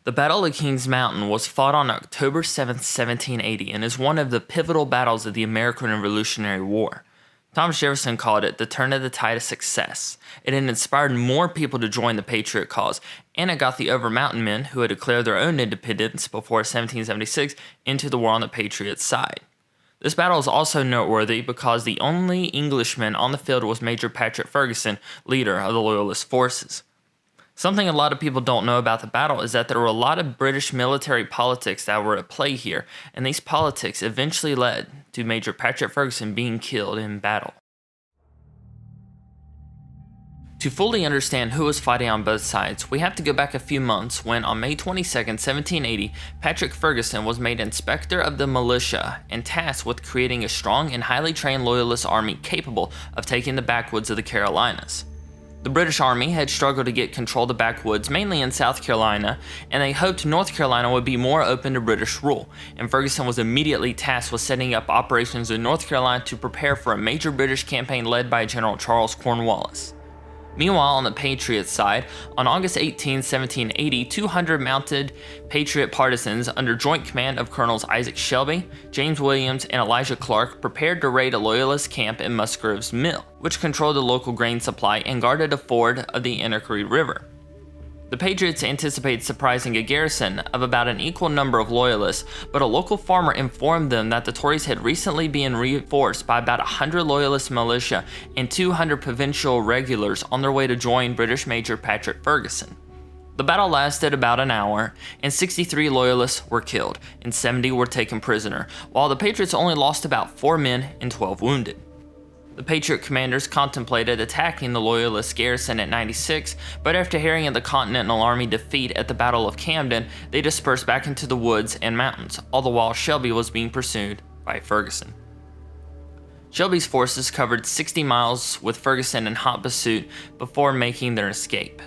The Battle of Kings Mountain was fought on October 7, 1780, and is one of the pivotal battles of the American Revolutionary War. Thomas Jefferson called it the turn of the tide of success. It had inspired more people to join the Patriot cause, and it got the Over Mountain men, who had declared their own independence before 1776, into the war on the Patriots' side. This battle is also noteworthy because the only Englishman on the field was Major Patrick Ferguson, leader of the Loyalist forces. Something a lot of people don't know about the battle is that there were a lot of British military politics that were at play here, and these politics eventually led to Major Patrick Ferguson being killed in battle. To fully understand who was fighting on both sides, we have to go back a few months when, on May 22, 1780, Patrick Ferguson was made Inspector of the Militia and tasked with creating a strong and highly trained Loyalist army capable of taking the backwoods of the Carolinas. The British Army had struggled to get control of the backwoods, mainly in South Carolina, and they hoped North Carolina would be more open to British rule, and Ferguson was immediately tasked with setting up operations in North Carolina to prepare for a major British campaign led by General Charles Cornwallis. Meanwhile, on the Patriots side, on August 18, 1780, 200 mounted Patriot partisans under joint command of Colonels Isaac Shelby, James Williams, and Elijah Clark prepared to raid a Loyalist camp in Musgrove's Mill, which controlled the local grain supply and guarded a ford of the Ennery River. The Patriots anticipated surprising a garrison of about an equal number of Loyalists, but a local farmer informed them that the Tories had recently been reinforced by about 100 Loyalist militia and 200 provincial regulars on their way to join British Major Patrick Ferguson. The battle lasted about an hour, and 63 Loyalists were killed, and 70 were taken prisoner, while the Patriots only lost about 4 men and 12 wounded. The Patriot commanders contemplated attacking the Loyalist garrison at 96, but after hearing of the Continental Army defeat at the Battle of Camden, they dispersed back into the woods and mountains, all the while Shelby was being pursued by Ferguson. Shelby's forces covered 60 miles with Ferguson in hot pursuit before making their escape.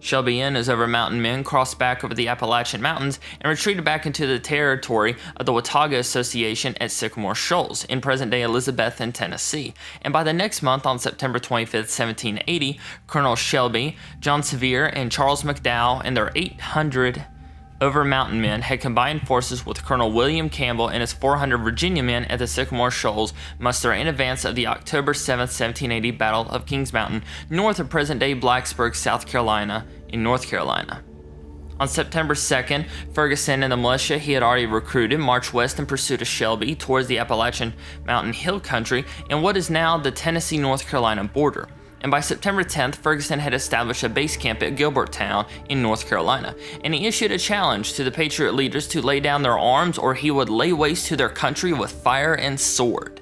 Shelby and his Over Mountain men crossed back over the Appalachian Mountains and retreated back into the territory of the Watauga Association at Sycamore Shoals in present-day Elizabethton, Tennessee, and by the next month, on September 25, 1780, Colonel Shelby, John Sevier, and Charles McDowell and their 800 Over Mountain men had combined forces with Colonel William Campbell and his 400 Virginia men at the Sycamore Shoals muster in advance of the October 7, 1780 Battle of Kings Mountain, north of present-day Blacksburg, South Carolina, in North Carolina. On September 2nd, Ferguson and the militia he had already recruited marched west in pursuit of Shelby towards the Appalachian Mountain Hill Country and what is now the Tennessee-North Carolina border. And by September 10th, Ferguson had established a base camp at Gilberttown in North Carolina, and he issued a challenge to the Patriot leaders to lay down their arms or he would lay waste to their country with fire and sword.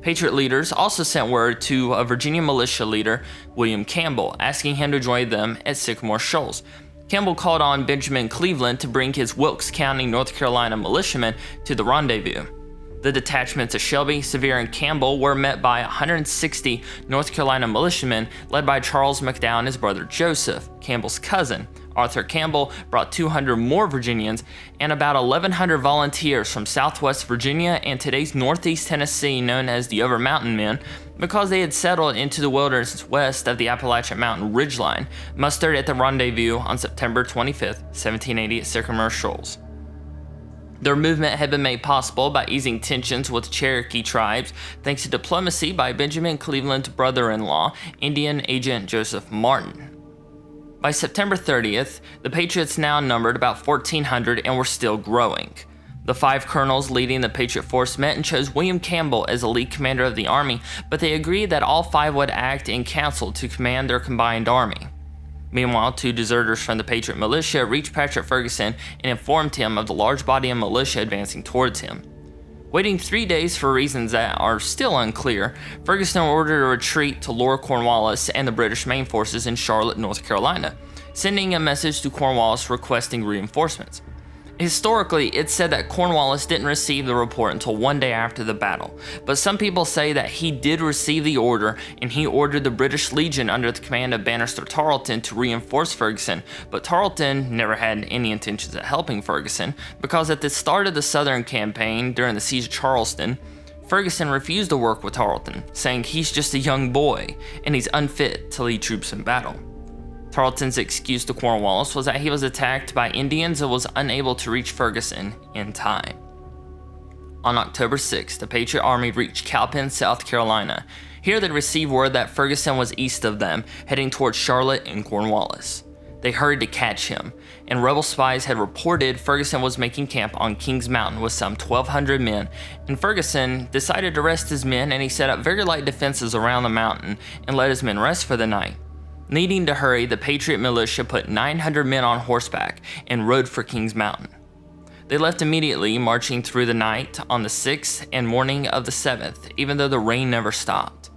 Patriot leaders also sent word to a Virginia militia leader, William Campbell, asking him to join them at Sycamore Shoals. Campbell called on Benjamin Cleveland to bring his Wilkes County, North Carolina militiamen to the rendezvous. The detachments of Shelby, Sevier, and Campbell were met by 160 North Carolina militiamen led by Charles McDowell and his brother Joseph, Campbell's cousin. Arthur Campbell brought 200 more Virginians and about 1,100 volunteers from Southwest Virginia and today's Northeast Tennessee, known as the Over Mountain Men, because they had settled into the wilderness west of the Appalachian Mountain ridgeline, mustered at the rendezvous on September 25, 1780 at Sycamore Shoals. Their movement had been made possible by easing tensions with Cherokee tribes thanks to diplomacy by Benjamin Cleveland's brother-in-law, Indian agent Joseph Martin. By September 30th, the Patriots now numbered about 1,400 and were still growing. The 5 colonels leading the Patriot force met and chose William Campbell as the lead commander of the army, but they agreed that all 5 would act in council to command their combined army. Meanwhile, 2 deserters from the Patriot militia reached Patrick Ferguson and informed him of the large body of militia advancing towards him. Waiting 3 days for reasons that are still unclear, Ferguson ordered a retreat to lure Cornwallis and the British main forces in Charlotte, North Carolina, sending a message to Cornwallis requesting reinforcements. Historically, it's said that Cornwallis didn't receive the report until 1 day after the battle, but some people say that he did receive the order and he ordered the British Legion under the command of Banastre Tarleton to reinforce Ferguson, but Tarleton never had any intentions of helping Ferguson because at the start of the Southern campaign during the siege of Charleston, Ferguson refused to work with Tarleton, saying he's just a young boy and he's unfit to lead troops in battle. Tarleton's excuse to Cornwallis was that he was attacked by Indians and was unable to reach Ferguson in time. On October 6th, the Patriot Army reached Cowpen, South Carolina. Here they received word that Ferguson was east of them, heading towards Charlotte and Cornwallis. They hurried to catch him, and rebel spies had reported Ferguson was making camp on Kings Mountain with some 1,200 men, and Ferguson decided to rest his men, and he set up very light defenses around the mountain and let his men rest for the night. Needing to hurry, the Patriot militia put 900 men on horseback and rode for Kings Mountain. They left immediately, marching through the night on the 6th and morning of the 7th, even though the rain never stopped.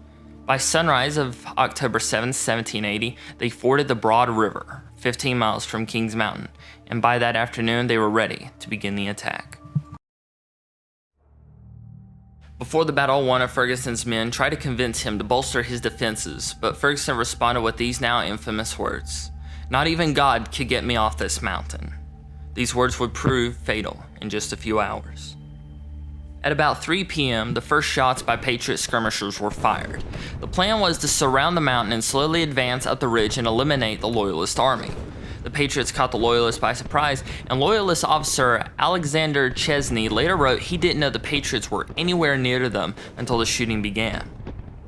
By sunrise of October 7, 1780, they forded the Broad River, 15 miles from Kings Mountain, and by that afternoon they were ready to begin the attack. Before the battle, one of Ferguson's men tried to convince him to bolster his defenses, but Ferguson responded with these now infamous words: "Not even God could get me off this mountain." These words would prove fatal in just a few hours. At about 3 p.m., the first shots by Patriot skirmishers were fired. The plan was to surround the mountain and slowly advance up the ridge and eliminate the Loyalist army. The Patriots caught the Loyalists by surprise, and Loyalist officer Alexander Chesney later wrote he didn't know the Patriots were anywhere near them until the shooting began.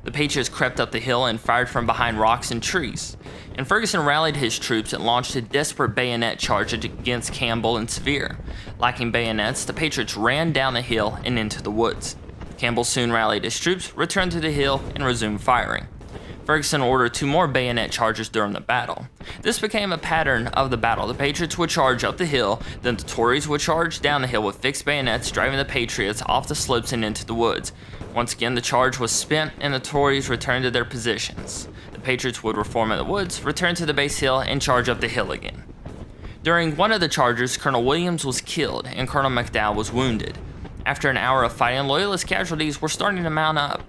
The Patriots crept up the hill and fired from behind rocks and trees, and Ferguson rallied his troops and launched a desperate bayonet charge against Campbell and Sevier. Lacking bayonets, the Patriots ran down the hill and into the woods. Campbell soon rallied his troops, returned to the hill, and resumed firing. Ferguson ordered 2 more bayonet charges during the battle. This became a pattern of the battle. The Patriots would charge up the hill, then the Tories would charge down the hill with fixed bayonets, driving the Patriots off the slopes and into the woods. Once again, the charge was spent and the Tories returned to their positions. The Patriots would reform in the woods, return to the base hill, and charge up the hill again. During one of the charges, Colonel Williams was killed and Colonel McDowell was wounded. After an hour of fighting, Loyalist casualties were starting to mount up.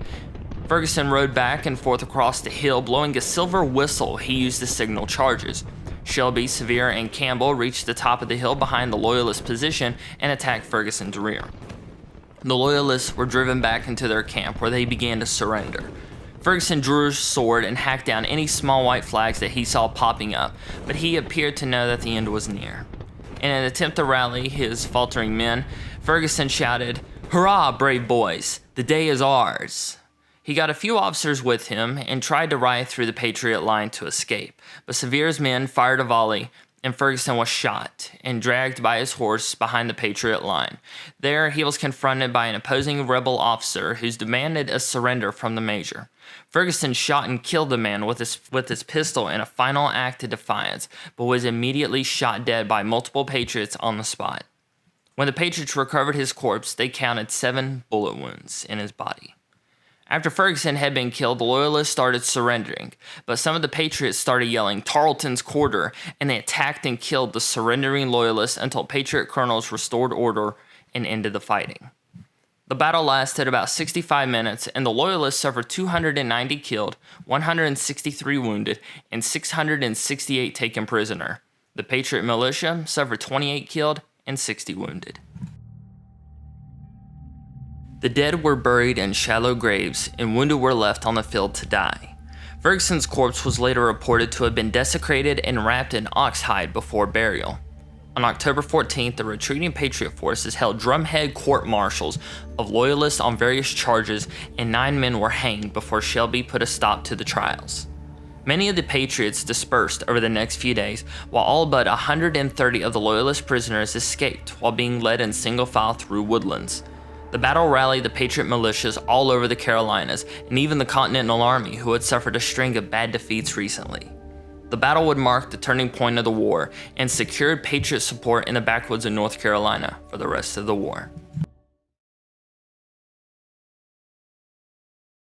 Ferguson rode back and forth across the hill, blowing a silver whistle he used to signal charges. Shelby, Sevier, and Campbell reached the top of the hill behind the Loyalist position and attacked Ferguson's rear. The Loyalists were driven back into their camp, where they began to surrender. Ferguson drew his sword and hacked down any small white flags that he saw popping up, but he appeared to know that the end was near. In an attempt to rally his faltering men, Ferguson shouted, "Hurrah, brave boys! The day is ours!" He got a few officers with him and tried to ride through the Patriot line to escape, but Sevier's men fired a volley, and Ferguson was shot and dragged by his horse behind the Patriot line. There, he was confronted by an opposing rebel officer who demanded a surrender from the major. Ferguson shot and killed the man with his pistol in a final act of defiance, but was immediately shot dead by multiple Patriots on the spot. When the Patriots recovered his corpse, they counted 7 bullet wounds in his body. After Ferguson had been killed, the Loyalists started surrendering, but some of the Patriots started yelling "Tarleton's quarter," and they attacked and killed the surrendering Loyalists until Patriot colonels restored order and ended the fighting. The battle lasted about 65 minutes, and the Loyalists suffered 290 killed, 163 wounded, and 668 taken prisoner. The Patriot militia suffered 28 killed and 60 wounded. The dead were buried in shallow graves, and wounded were left on the field to die. Ferguson's corpse was later reported to have been desecrated and wrapped in ox hide before burial. On October 14th, the retreating Patriot forces held drumhead court-martials of Loyalists on various charges, and 9 men were hanged before Shelby put a stop to the trials. Many of the Patriots dispersed over the next few days, while all but 130 of the Loyalist prisoners escaped while being led in single file through woodlands. The battle rallied the Patriot militias all over the Carolinas, and even the Continental Army, who had suffered a string of bad defeats recently. The battle would mark the turning point of the war and secured Patriot support in the backwoods of North Carolina for the rest of the war.